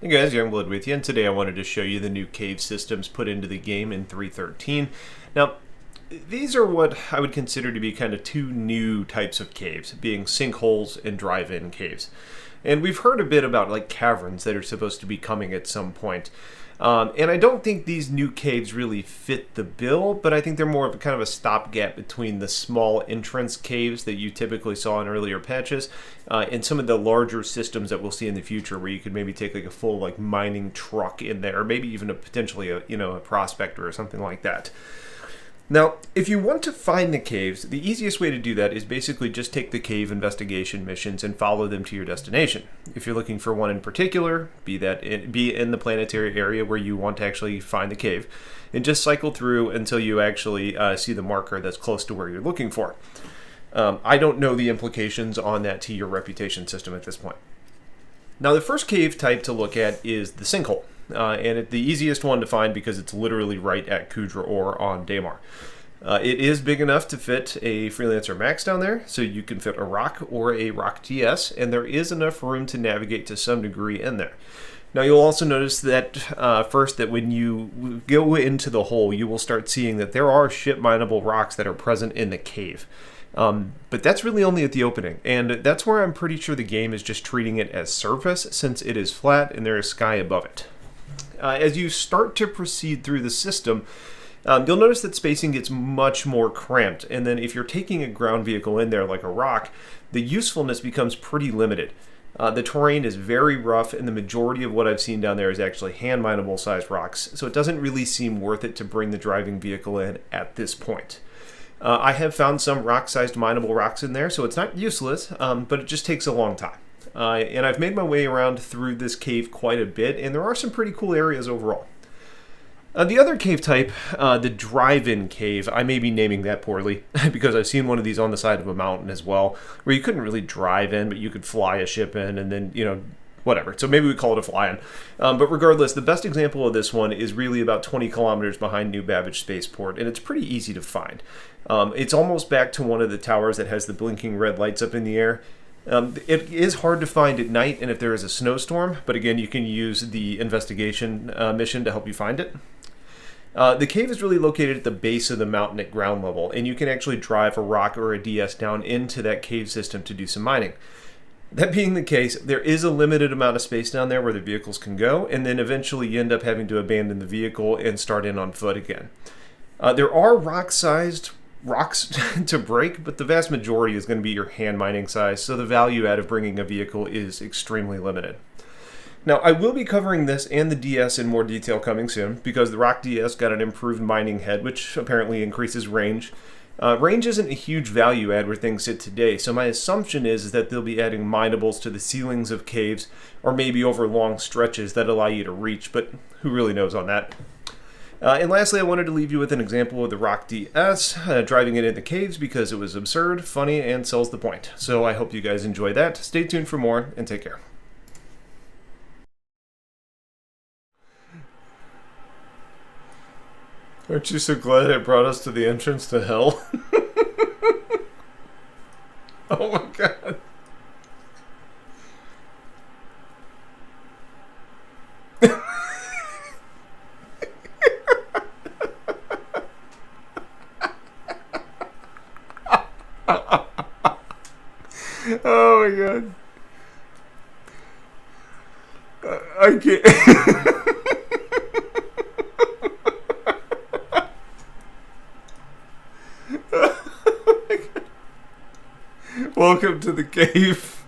Hey guys, Youngblood with you, and today I wanted to show you the new cave systems put into the game in 3.13. Now, these are what I would consider to be kind of two new types of caves, being sinkholes and drive-in caves. And we've heard a bit about like caverns that are supposed to be coming at some point. And I don't think these new caves really fit the bill, but I think they're more of a kind of a stopgap between the small entrance caves that you typically saw in earlier patches and some of the larger systems that we'll see in the future, where you could maybe take like a full like mining truck in there, or maybe even potentially a prospector or something like that. Now, if you want to find the caves, the easiest way to do that is basically just take the cave investigation missions and follow them to your destination. If you're looking for one in particular, be in the planetary area where you want to actually find the cave, and just cycle through until you actually see the marker that's close to where you're looking for. I don't know the implications on that to your reputation system at this point. Now, the first cave type to look at is the sinkhole. The easiest one to find because it's literally right at Kudra Ore on Daymar. It is big enough to fit a Freelancer Max down there, so you can fit a rock or a rock DS, and there is enough room to navigate to some degree in there. Now, you'll also notice that that when you go into the hole, you will start seeing that there are ship mineable rocks that are present in the cave. But that's really only at the opening, and that's where I'm pretty sure the game is just treating it as surface, since it is flat and there is sky above it. As you start to proceed through the system, you'll notice that spacing gets much more cramped, and then if you're taking a ground vehicle in there like a rock, the usefulness becomes pretty limited. The terrain is very rough, and the majority of what I've seen down there is actually hand mineable sized rocks, so it doesn't really seem worth it to bring the driving vehicle in at this point. I have found some rock-sized mineable rocks in there, so it's not useless, but it just takes a long time. And I've made my way around through this cave quite a bit, and there are some pretty cool areas overall. The other cave type, the drive-in cave, I may be naming that poorly, because I've seen one of these on the side of a mountain as well, where you couldn't really drive in, but you could fly a ship in, and then, whatever. So maybe we call it a fly-in. But regardless, the best example of this one is really about 20 kilometers behind New Babbage Spaceport, and it's pretty easy to find. It's almost back to one of the towers that has the blinking red lights up in the air. It is hard to find at night and if there is a snowstorm, but again, you can use the investigation mission to help you find it. The cave is really located at the base of the mountain at ground level, and you can actually drive a rock or a DS down into that cave system to do some mining. That being the case, there is a limited amount of space down there where the vehicles can go, and then eventually you end up having to abandon the vehicle and start in on foot again. There are rock-sized rocks to break, but the vast majority is going to be your hand mining size, so the value out of bringing a vehicle is extremely limited. Now, I will be covering this and the DS in more detail coming soon, because the Rock DS got an improved mining head, which apparently increases range. Range isn't a huge value add where things sit today, so my assumption is that they'll be adding minables to the ceilings of caves, or maybe over long stretches that allow you to reach, but who really knows on that? And lastly, I wanted to leave you with an example of the Rock DS, driving it in the caves because it was absurd, funny, and sells the point. So I hope you guys enjoy that. Stay tuned for more, and take care. Aren't you so glad it brought us to the entrance to hell? Oh my god. Oh my god. I can't. Welcome to the cave.